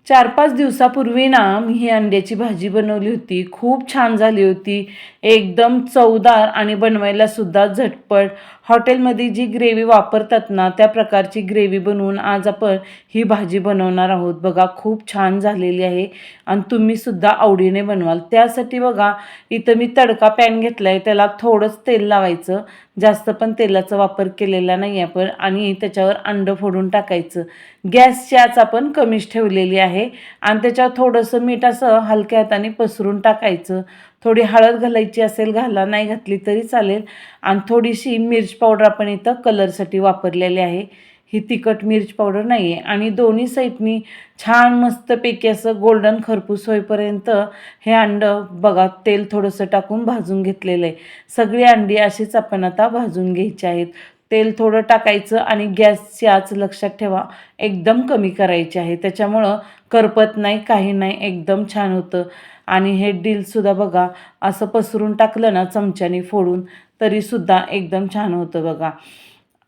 4-5 दिवसापूर्वी ना मी ही अंड्याची भाजी बनवली होती. खूप छान झाली होती. एकदम चवदार आणि बनवायला सुद्धा झटपट. हॉटेलमध्ये जी ग्रेव्ही वापरतात ना, त्या प्रकारची ग्रेव्ही बनवून आज आपण ही भाजी बनवणार आहोत. बघा खूप छान झालेली आहे आणि तुम्हीसुद्धा आवडीने बनवाल. त्यासाठी बघा इथं मी तडका पॅन घेतला आहे. त्याला थोडंच तेल लावायचं. जास्त पण तेलाचा वापर केलेला नाही आपण आणि त्याच्यावर अंडं फोडून टाकायचं. गॅसची आच आपण कमीच ठेवलेली आहे आणि त्याच्यावर थोडंसं मीठ असं हलक्या हाताने पसरून टाकायचं. थोडी हळद घालायची असेल घाला, नाही घातली तरी चालेल. आणि थोडीशी मिर्च पावडर आपण इथं कलरसाठी वापरलेली आहे. ही तिखट मिर्च पावडर नाही आहे. आणि दोन्ही साईडनी छान मस्तपैकी असं गोल्डन खरपूस होईपर्यंत हे अंडं बघा तेल थोडंसं टाकून भाजून घेतलेलं आहे. सगळी अंडी अशीच आपण आता भाजून घ्यायची आहेत. तेल थोडं टाकायचं आणि गॅसची आच लक्षात ठेवा एकदम कमी करायची आहे. त्याच्यामुळं करपत नाही, काही नाही, एकदम छान होतं. आणि हे डीलसुद्धा बघा असं पसरून टाकलं ना चमच्याने फोडून तरीसुद्धा एकदम छान होतं बघा.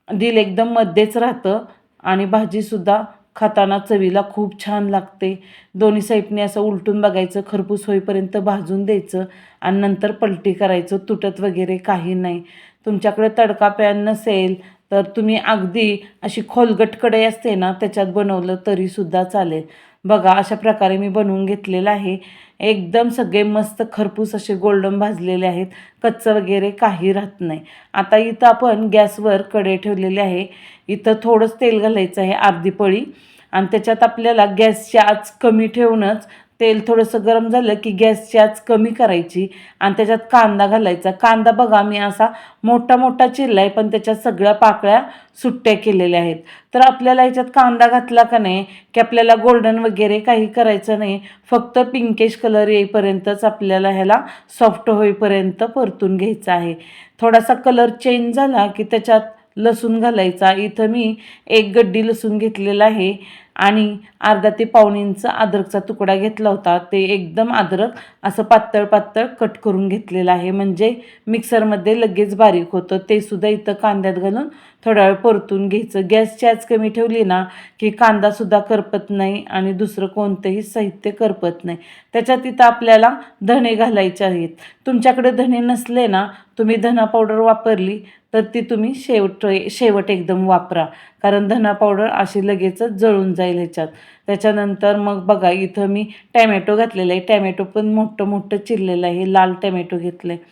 डील एकदम मध्येच राहतं आणि भाजीसुद्धा खाताना चवीला खूप छान लागते. दोन्ही साईडने असं उलटून बघायचं, खरपूस होईपर्यंत भाजून द्यायचं आणि नंतर पलटी करायचं. तुटत वगैरे काही नाही. तुमच्याकडे तडका पॅन नसेल तर तुम्ही अगदी अशी खोलगट कढई असते ना त्याच्यात बनवलं तरीसुद्धा चालेल. बघा अशा प्रकारे मी बनवून घेतलेलं आहे. एकदम सगळे मस्त खरपूस असे गोल्डन भाजलेले आहेत. कच्चं वगैरे काही राहत नाही. आता इथं आपण गॅसवर कढई ठेवलेली आहे. इथं थोडंच तेल घालायचं आहे, अर्धी पळी. आणि त्याच्यात आपल्याला गॅसची आच कमी ठेवूनच तेल थोडंसं गरम झालं की गॅसची आच कमी करायची आणि त्याच्यात कांदा घालायचा. कांदा बघा मी असा मोठा मोठा चिरला आहे, पण त्याच्यात सगळ्या पाकळ्या सुट्ट्या केलेल्या आहेत. तर आपल्याला ह्याच्यात कांदा घातला का नाही की आपल्याला गोल्डन वगैरे काही करायचं नाही. फक्त पिंकिश कलर येईपर्यंतच आपल्याला ह्याला सॉफ्ट होईपर्यंत परतून घ्यायचं आहे. थोडासा कलर चेंज झाला की त्याच्यात लसूण घालायचा. इथं मी 1 गड्डी लसूण घेतलेला आहे आणि अर्धा ते पाऊण इंच अद्रकचा तुकडा घेतला होता. ते एकदम अद्रक असं पातळ पातळ कट करून घेतलेलं आहे, म्हणजे मिक्सरमध्ये लगेच बारीक होतं. ते सुद्धा इथं कांद्यात घालून थोडा वेळ परतून घ्यायचं. गॅसची आच कमी ठेवली ना की कांदासुद्धा करपत नाही आणि दुसरं कोणतंही साहित्य करपत नाही. त्याच्यात इथं आपल्याला धणे घालायचे आहेत. तुमच्याकडे धणे नसले ना, तुम्ही धना पावडर वापरली तर ती तुम्ही शेवट एकदम वापरा, कारण धना पावडर अशी लगेचच जळून जाईल ह्याच्यात. त्याच्यानंतर मग बघा इथं मी टॅमॅटो घातलेलं आहे. टॅमॅटो पण मोठं मोठं चिरलेलं आहे, लाल टॅमॅटो घेतलं आहे.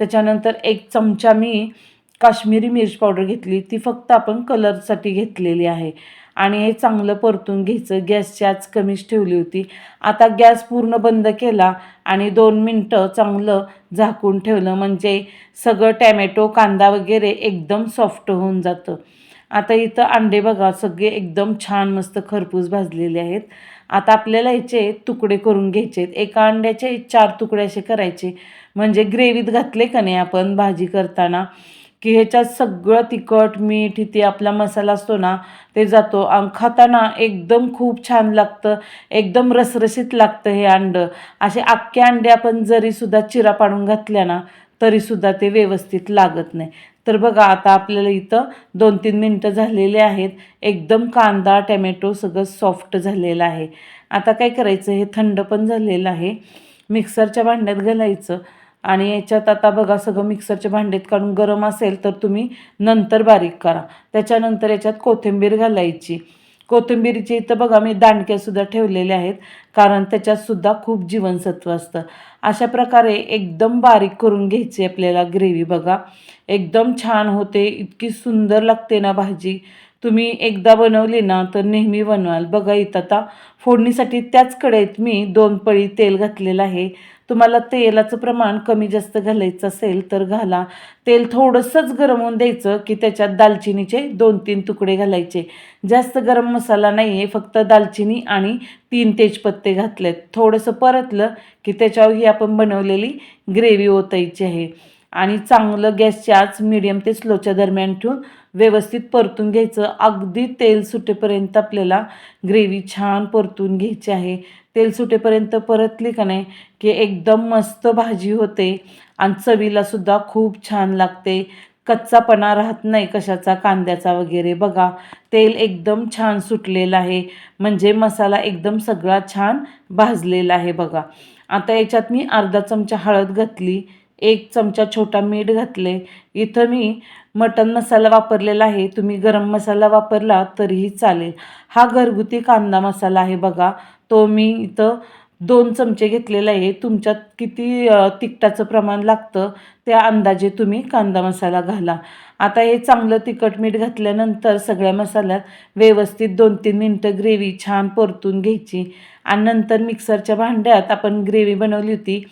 त्याच्यानंतर 1 चमचा मी काश्मीरी मिर्च पावडर घेतली, ती फक्त आपण कलरसाठी घेतलेली आहे. आणि हे चांगलं परतून घ्यायचं. गॅसची आच कमीच ठेवली होती. आता गॅस पूर्ण बंद केला आणि 2 मिनटं चांगलं झाकून ठेवलं, म्हणजे सगळं टॅमॅटो कांदा वगैरे एकदम सॉफ्ट होऊन जातं. आता इथं अंडे बघा सगळे एकदम छान मस्त खरपूस भाजलेले आहेत. आता आपल्याला ह्याचे तुकडे करून घ्यायचे आहेत. एका अंड्याचे 4 तुकडे असे करायचे, म्हणजे ग्रेव्हीत घातले का नाही आपण भाजी करताना की ह्याच्यात सगळं तिखट मीठ इथे आपला मसाला असतो ना ते जातो आणि खाताना एकदम खूप छान लागतं. एकदम रसरशीत लागतं हे अंडं. असे अख्खे अंडे आपण जरीसुद्धा चिरा पाडून घातल्या ना तरीसुद्धा ते व्यवस्थित लागत नाही. तर बघा आता आपल्याला इथं 2-3 मिनटं झालेले आहेत. एकदम कांदा टॅमॅटो सगळं सॉफ्ट झालेलं आहे. आता काय करायचं, हे थंड पण झालेलं आहे. मिक्सरच्या भांड्यात घालायचं आणि याच्यात आता बघा सगळं मिक्सरच्या भांड्यात काढून, गरम असेल तर तुम्ही नंतर बारीक करा. त्याच्यानंतर याच्यात कोथिंबीर घालायची. कोथिंबीरीचे इथं बघा मी दांडक्यासुद्धा ठेवलेले आहेत, कारण त्याच्यातसुद्धा खूप जीवनसत्व असतं. अशा प्रकारे एकदम बारीक करून घ्यायची आपल्याला ग्रेव्ही. बघा एकदम छान होते, इतकी सुंदर लागते ना भाजी. तुम्ही एकदा बनवली ना तर नेहमी बनवाल. बघा इथं आता फोडणीसाठी त्याच कढईत मी 2 पळी तेल घातलेलं आहे. तुम्हाला तेलाचं प्रमाण कमी जास्त घालायचं असेल तर घाला. तेल थोडंसंच गरम होऊन द्यायचं की त्याच्यात दालचिनीचे 2-3 तुकडे घालायचे. जास्त गरम मसाला नाही आहे, फक्त दालचिनी आणि 3 तेजपत्ते घातलेत. थोडंसं परतलं की त्याच्यावर ही आपण बनवलेली ग्रेव्ही ओतायची आहे आणि चांगलं गॅसची आच मीडियम ते स्लोच्या दरम्यान ठेवून व्यवस्थित परतून घ्यायचं. अगदी तेल सुटेपर्यंत आपल्याला ग्रेव्ही छान परतून घ्यायची आहे. तेल सुटेपर्यंत परतली का नाही की एकदम मस्त भाजी होते आणि चवीलासुद्धा खूप छान लागते. कच्चापणा राहत नाही कशाचा, कांद्याचा वगैरे. बघा तेल एकदम छान सुटलेलं आहे, म्हणजे मसाला एकदम सगळा छान भाजलेला आहे बघा. आता याच्यात मी अर्धा चमचा हळद घातली, 1 चमचा छोटा मीठ घातले. इथं मी मटण मसाला वापरलेला आहे, तुम्ही गरम मसाला वापरला तरीही चालेल. हा घरगुती कांदा मसाला आहे बघा, तो मी इथं 2 चमचे घेतलेला आहे. तुमच्यात किती तिखटाचं प्रमाण लागतं त्या अंदाजे तुम्ही कांदा मसाला घाला. आता हे चांगलं तिखट मीठ घातल्यानंतर सगळ्या मसाल्यात व्यवस्थित 2-3 मिनटं ग्रेव्ही छान परतून घ्यायची आणि नंतर मिक्सरच्या भांड्यात आपण ग्रेव्ही बनवली होती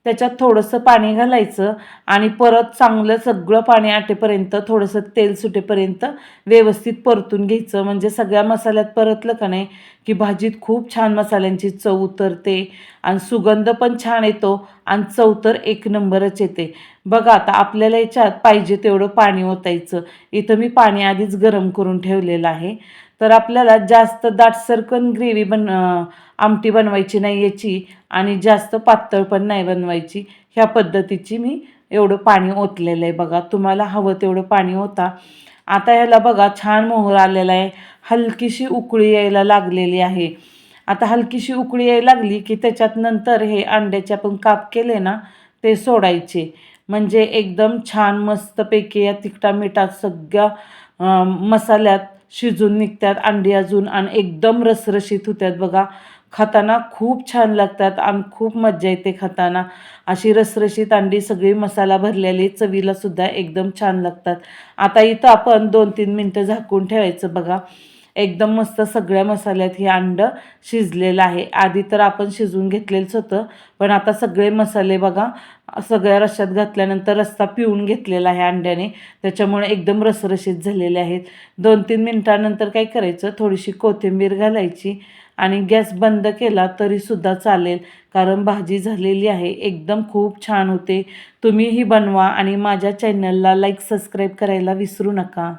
त्याच्यात थोडंसं पाणी घालायचं आणि परत चांगलं सगळं पाणी आटेपर्यंत, थोडंसं तेल सुटेपर्यंत व्यवस्थित परतून घ्यायचं. म्हणजे सगळ्या मसाल्यात परतलं का नाही की भाजीत खूप छान मसाल्यांची चव उतरते आणि सुगंध पण छान येतो आणि चव तर एक नंबरच येते. बघा आता आपल्याला याच्यात पाहिजे तेवढं पाणी ओतायचं. इथं मी पाणी आधीच गरम करून ठेवलेलं आहे. तर आपल्याला जास्त दाटसरकन आमटी बनवायची नाही याची आणि जास्त पातळ पण नाही बनवायची. ह्या पद्धतीची मी एवढं पाणी ओतलेलं आहे बघा. तुम्हाला हवं तेवढं पाणी ओता. आता ह्याला बघा छान मोहर आलेला आहे, हलकीशी उकळी यायला लागलेली आहे. आता हलकीशी उकळी यायला लागली की त्याच्यात नंतर हे अंड्याचे आपण काप केले ना ते सोडायचे. म्हणजे एकदम छान मस्तपैकी या तिखटा मिठात सगळ्या मसाल्यात शिजून निघतात अंडी अजून आणि एकदम रसरशीत होतात बघा. खाताना खूप छान लागतात आणि खूप मज्जा येते खाताना. अशी रसरशीत अंडी सगळी मसाला भरलेली चवीला सुद्धा एकदम छान लागतात. आता इथं आपण 2-3 मिनटं झाकून ठेवायचं बघा. एकदम मस्त सगळ्या मसाल्यात हे अंडं शिजलेलं आहे. आधी तर आपण शिजवून घेतलेलंच होतं, पण आता सगळे मसाले बघा सगळ्या रश्श्यात घातल्यानंतर रस्सा पिळून घेतलेला आहे अंड्याने, त्याच्यामुळे एकदम रसरशीत झालेले आहेत. 2-3 मिनटानंतर काय करायचं, थोडीशी कोथिंबीर घालायची आणि गॅस बंद केला तरीसुद्धा चालेल, कारण भाजी झालेली आहे. एकदम खूप छान होते. तुम्हीही बनवा आणि माझ्या चॅनलला लाईक सबस्क्राईब करायला विसरू नका.